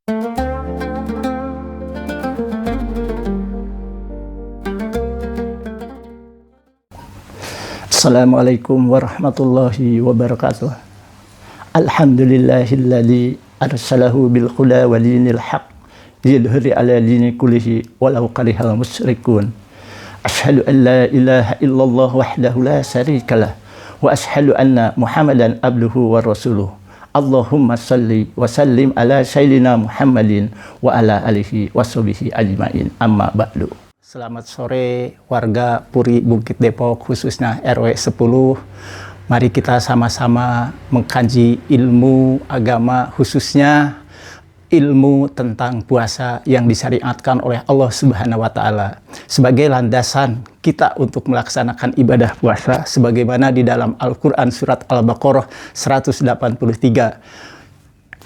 Assalamualaikum warahmatullahi wabarakatuh. Alhamdulillahilladzi arsalahu bil huda wa dinil haq yudhhiru ala dini kullihi walau karihal musyrikun. Asyhadu an la ilaha illallah wahdahu la syarikalah wa asyhadu anna Muhammadan abduhu wa rasuluh. Allahumma salli wa sallim ala sayyidina Muhammadin wa ala alihi wa sahbihi ajmain. Amma ba'du. Selamat sore warga Puri Bukit Depok, khususnya RW 10. Mari kita sama-sama mengkaji ilmu agama, khususnya ilmu tentang puasa yang disyariatkan oleh Allah Subhanahu wa Ta'ala sebagai landasan kita untuk melaksanakan ibadah puasa, sebagaimana di dalam Al-Quran surat Al-Baqarah 183.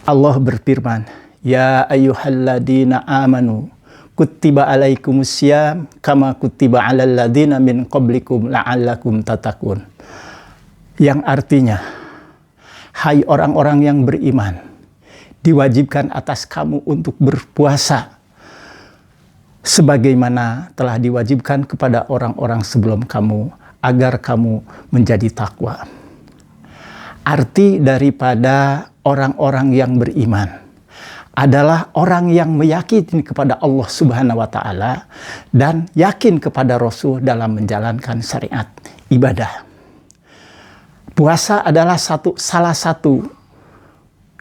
Allah berfirman, "Ya ayyuhalladzina amanu kutiba alaikumusiyam kama kutiba alal ladzina min qablikum la'allakum tattaqun." Yang artinya, hai orang-orang yang beriman, diwajibkan atas kamu untuk berpuasa sebagaimana telah diwajibkan kepada orang-orang sebelum kamu, agar kamu menjadi takwa. Arti daripada orang-orang yang beriman adalah orang yang meyakini kepada Allah Subhanahu wa Ta'ala dan yakin kepada Rasul dalam menjalankan syariat ibadah. Puasa adalah salah satu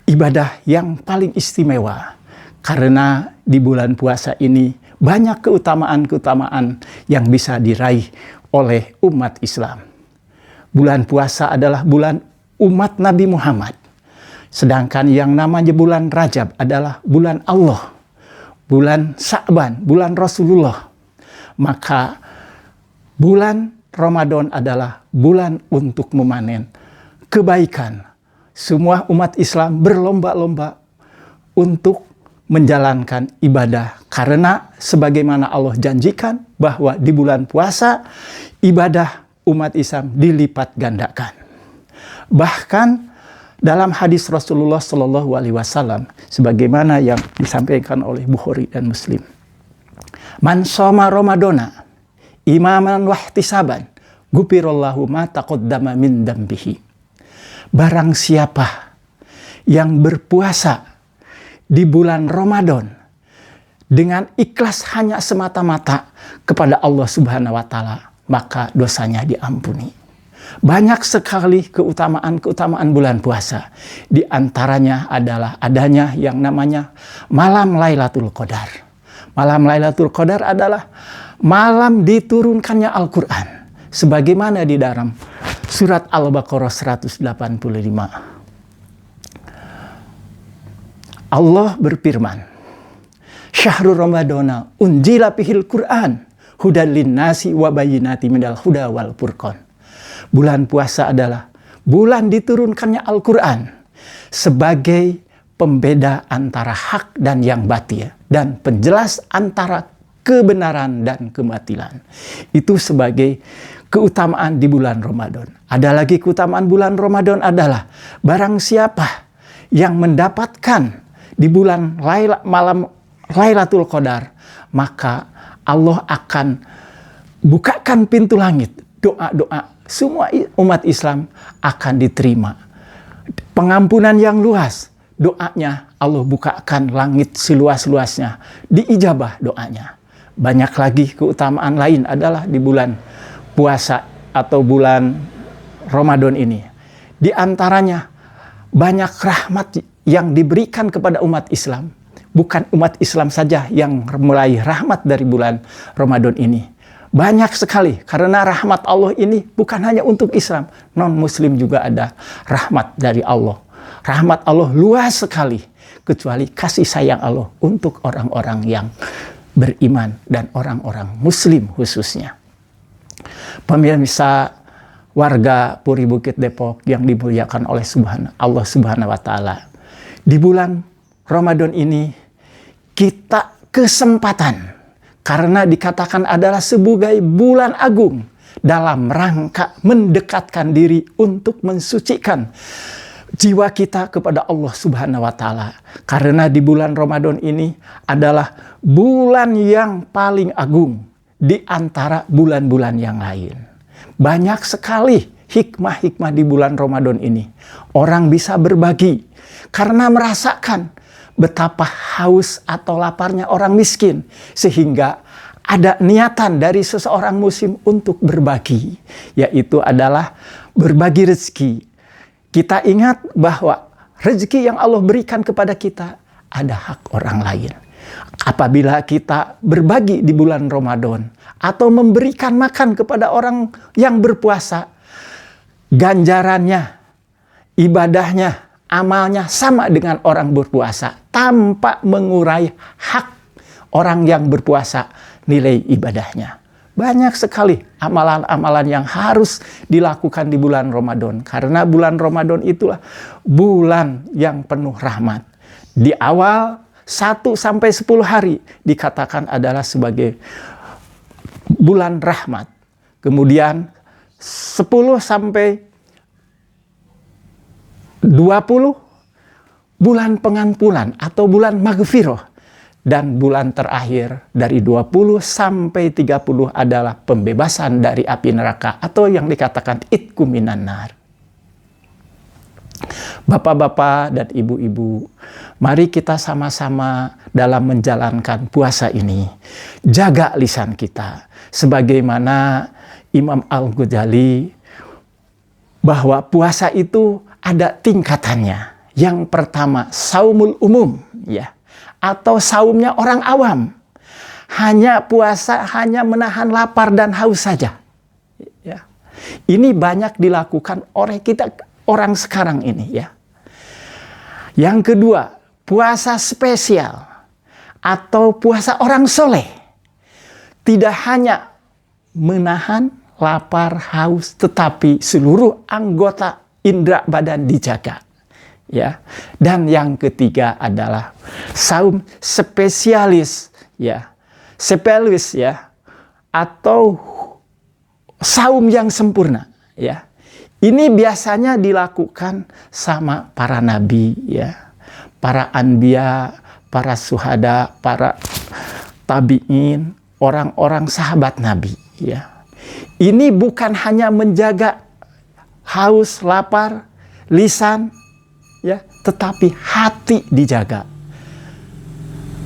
ibadah yang paling istimewa, karena di bulan puasa ini banyak keutamaan-keutamaan yang bisa diraih oleh umat Islam. Bulan puasa adalah bulan umat Nabi Muhammad. Sedangkan yang namanya bulan Rajab adalah bulan Allah, bulan Sya'ban, bulan Rasulullah. Maka bulan Ramadan adalah bulan untuk memanen kebaikan. Semua umat Islam berlomba-lomba untuk menjalankan ibadah, karena sebagaimana Allah janjikan bahwa di bulan puasa ibadah umat Islam dilipat gandakan. Bahkan dalam hadis Rasulullah Shallallahu Alaihi Wasallam, sebagaimana yang disampaikan oleh Bukhari dan Muslim, "Man shoma Ramadana imaman wahtisaban, gufirallahu ma taqaddama min dambihi." Barang siapa yang berpuasa di bulan Ramadan dengan ikhlas hanya semata-mata kepada Allah Subhanahu wa Ta'ala, maka dosanya diampuni. Banyak sekali keutamaan-keutamaan bulan puasa. Di antaranya adalah adanya yang namanya malam Lailatul Qadar. Malam Lailatul Qadar adalah malam diturunkannya Al-Quran, sebagaimana di dalam surat Al-Baqarah 185. Allah berfirman, "Syahrul Ramadana unzila fihil Qur'an hudal linnasi wa bayyinati minal huda wal furqan." Bulan puasa adalah bulan diturunkannya Al-Quran sebagai pembeda antara hak dan yang batil, dan penjelas antara kebenaran dan kebatilan. Itu sebagai keutamaan di bulan Ramadan. Ada lagi keutamaan bulan Ramadan adalah barang siapa yang mendapatkan di bulan malam Lailatul Qadar, maka Allah akan bukakan pintu langit. Doa-doa semua umat Islam akan diterima. Pengampunan yang luas, doanya Allah bukakan langit seluas-luasnya, diijabah doanya. Banyak lagi keutamaan lain adalah di bulan puasa atau bulan Ramadan ini. Di antaranya banyak rahmat yang diberikan kepada umat Islam. Bukan umat Islam saja yang meraih rahmat dari bulan Ramadan ini. Banyak sekali, karena rahmat Allah ini bukan hanya untuk Islam, non-Muslim juga ada rahmat dari Allah. Rahmat Allah luas sekali, kecuali kasih sayang Allah untuk orang-orang yang beriman dan orang-orang Muslim khususnya. Pemirsa warga Puri Bukit Depok yang dimuliakan oleh Allah Subhanahu wa Ta'ala, di bulan Ramadan ini kita kesempatan, karena dikatakan adalah sebagai bulan agung dalam rangka mendekatkan diri untuk mensucikan jiwa kita kepada Allah Subhanahu wa Ta'ala. Karena di bulan Ramadan ini adalah bulan yang paling agung di antara bulan-bulan yang lain. Banyak sekali hikmah-hikmah di bulan Ramadan ini. Orang bisa berbagi karena merasakan betapa haus atau laparnya orang miskin, sehingga ada niatan dari seseorang muslim untuk berbagi, yaitu adalah berbagi rezeki. Kita ingat bahwa rezeki yang Allah berikan kepada kita ada hak orang lain. Apabila kita berbagi di bulan Ramadan atau memberikan makan kepada orang yang berpuasa, ganjarannya, ibadahnya, amalnya sama dengan orang berpuasa tanpa mengurai hak orang yang berpuasa nilai ibadahnya. Banyak sekali amalan-amalan yang harus dilakukan di bulan Ramadan. Karena bulan Ramadan itulah bulan yang penuh rahmat. Di awal 1 sampai 10 hari dikatakan adalah sebagai bulan rahmat. Kemudian 10 sampai 20 bulan pengampunan atau bulan maghfirah. Dan bulan terakhir dari 20 sampai 30 adalah pembebasan dari api neraka atau yang dikatakan itqu minan nar. Bapak-bapak dan ibu-ibu, mari kita sama-sama dalam menjalankan puasa ini. Jaga lisan kita. Sebagaimana Imam Al-Ghazali bahwa puasa itu ada tingkatannya. Yang pertama, saumul umum, ya, atau saumnya orang awam. Hanya puasa, hanya menahan lapar dan haus saja. Ya. Ini banyak dilakukan oleh kita orang sekarang ini, ya. Yang kedua, puasa spesial atau puasa orang soleh. Tidak hanya menahan lapar, haus, tetapi seluruh anggota indera badan dijaga. Ya. Dan yang ketiga adalah saum spesialis, ya. Spesialis, ya, atau saum yang sempurna, ya. Ini biasanya dilakukan sama para nabi, ya. Para anbiya, para syuhada, para tabi'in, orang-orang sahabat nabi, ya. Ini bukan hanya menjaga haus, lapar, lisan, ya, tetapi hati dijaga.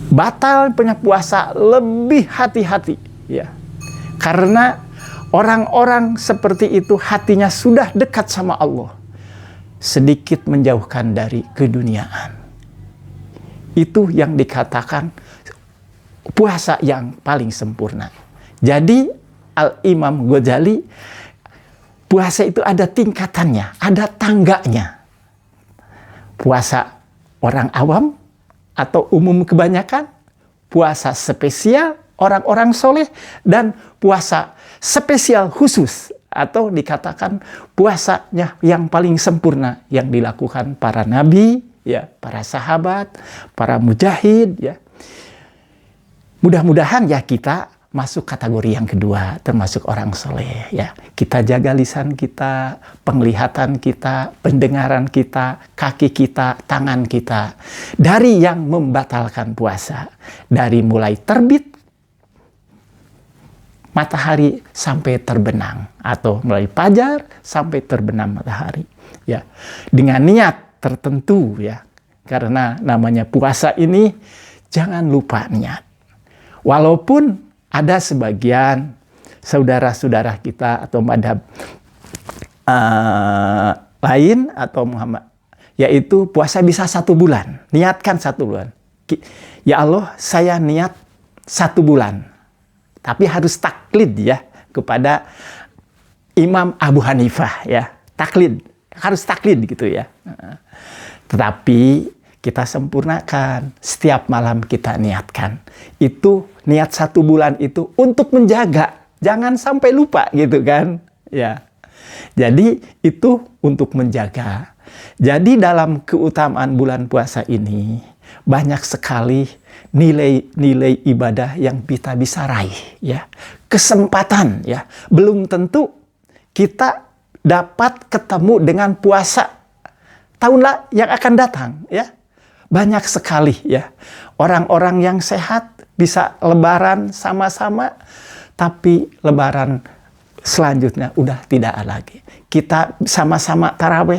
Batal punya puasa lebih hati-hati, ya. Karena orang-orang seperti itu hatinya sudah dekat sama Allah. Sedikit menjauhkan dari keduniaan. Itu yang dikatakan puasa yang paling sempurna. Jadi Al-Imam Ghazali, puasa itu ada tingkatannya, ada tangganya. Puasa orang awam atau umum kebanyakan, puasa spesial orang-orang soleh, dan puasa spesial khusus atau dikatakan puasanya yang paling sempurna yang dilakukan para nabi, ya, para sahabat, para mujahid, ya. Mudah-mudahan ya kita masuk kategori yang kedua, termasuk orang soleh, ya. Kita jaga lisan kita, penglihatan kita, pendengaran kita, kaki kita, tangan kita, dari yang membatalkan puasa, dari mulai terbit matahari sampai terbenam, atau mulai fajar sampai terbenam matahari, ya. Dengan niat tertentu, ya. Karena namanya puasa ini jangan lupa niat. Walaupun ada sebagian saudara-saudara kita atau madhab lain atau Muhammad, yaitu puasa bisa 1 bulan. Niatkan 1 bulan. Ya Allah, saya niat 1 bulan. Tapi harus taklid, ya, kepada Imam Abu Hanifah, ya. Taklid, harus taklid gitu, ya. Tetapi kita sempurnakan, setiap malam kita niatkan. Itu niat 1 bulan itu untuk menjaga, jangan sampai lupa gitu kan, ya. Jadi itu untuk menjaga. Jadi dalam keutamaan bulan puasa ini banyak sekali nilai-nilai ibadah yang kita bisa raih, ya. Kesempatan, ya. Belum tentu kita dapat ketemu dengan puasa tahun yang akan datang, ya. Banyak sekali ya orang-orang yang sehat bisa lebaran sama-sama, tapi lebaran selanjutnya udah tidak lagi. Kita sama-sama taraweh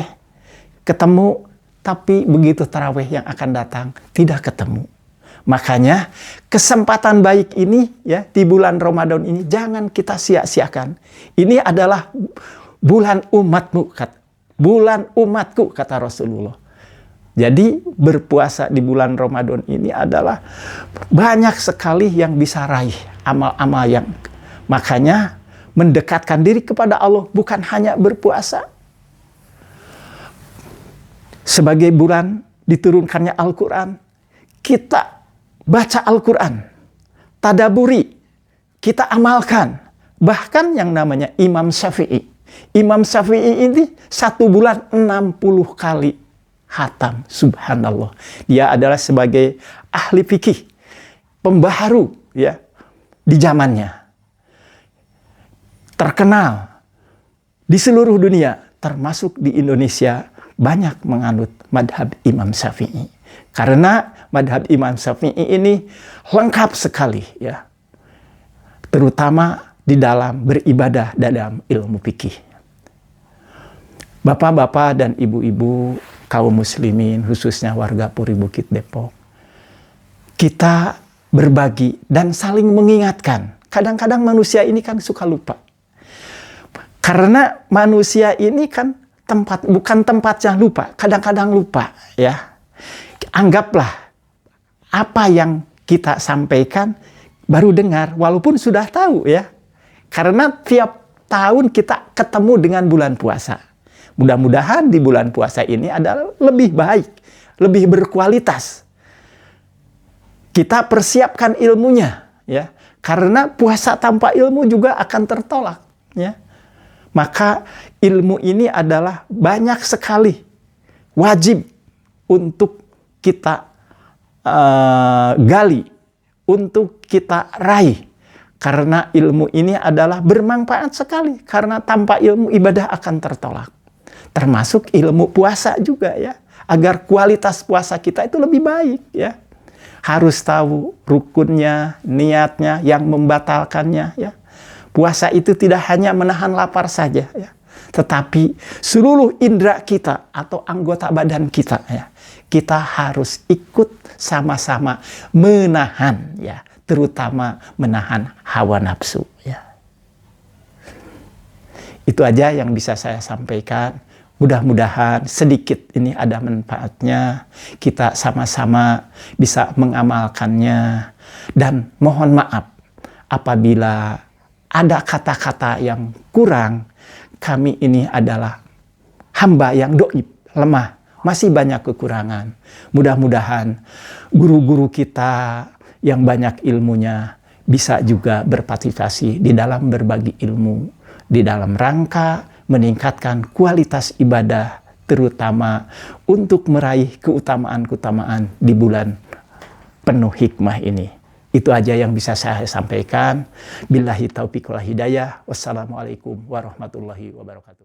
ketemu, tapi begitu taraweh yang akan datang tidak ketemu. Makanya kesempatan baik ini ya di bulan Ramadan ini jangan kita sia-siakan. Ini adalah bulan umatmu, kata Rasulullah. Jadi berpuasa di bulan Ramadan ini adalah banyak sekali yang bisa raih amal-amal yang, makanya mendekatkan diri kepada Allah bukan hanya berpuasa. Sebagai bulan diturunkannya Al-Quran, kita baca Al-Quran, tadaburi, kita amalkan. Bahkan yang namanya Imam Syafi'i. Imam Syafi'i ini 1 bulan 60 kali khatam. Subhanallah. Dia adalah sebagai ahli fikih, pembaharu ya di zamannya. Terkenal di seluruh dunia, termasuk di Indonesia, banyak menganut madhab Imam Syafi'i. Karena madhab Imam Syafi'i ini lengkap sekali ya, terutama di dalam beribadah dalam ilmu fikih. Bapak-bapak dan ibu-ibu kaum muslimin, khususnya warga Puri Bukit Depok, kita berbagi dan saling mengingatkan. Kadang-kadang manusia ini kan suka lupa. Karena manusia ini kan bukan tempatnya lupa, kadang-kadang lupa ya. Anggaplah apa yang kita sampaikan baru dengar, walaupun sudah tahu ya. Karena tiap tahun kita ketemu dengan bulan puasa. Mudah-mudahan di bulan puasa ini adalah lebih baik, lebih berkualitas. Kita persiapkan ilmunya ya. Karena puasa tanpa ilmu juga akan tertolak ya. Maka ilmu ini adalah banyak sekali wajib untuk kita gali, untuk kita raih. Karena ilmu ini adalah bermanfaat sekali. Karena tanpa ilmu ibadah akan tertolak. Termasuk ilmu puasa juga ya. Agar kualitas puasa kita itu lebih baik ya. Harus tahu rukunnya, niatnya, yang membatalkannya ya. Puasa itu tidak hanya menahan lapar saja ya. Tetapi seluruh indera kita atau anggota badan kita ya, kita harus ikut sama-sama menahan ya, terutama menahan hawa nafsu ya. Itu aja yang bisa saya sampaikan. Mudah-mudahan sedikit ini ada manfaatnya, kita sama-sama bisa mengamalkannya. Dan mohon maaf apabila ada kata-kata yang kurang. Kami ini adalah hamba yang doib, lemah, masih banyak kekurangan. Mudah-mudahan guru-guru kita yang banyak ilmunya bisa juga berpartisipasi di dalam berbagi ilmu, di dalam rangka meningkatkan kualitas ibadah, terutama untuk meraih keutamaan-keutamaan di bulan penuh hikmah ini. Itu aja yang bisa saya sampaikan. Billahi taufiq wal hidayah. Wassalamualaikum warahmatullahi wabarakatuh.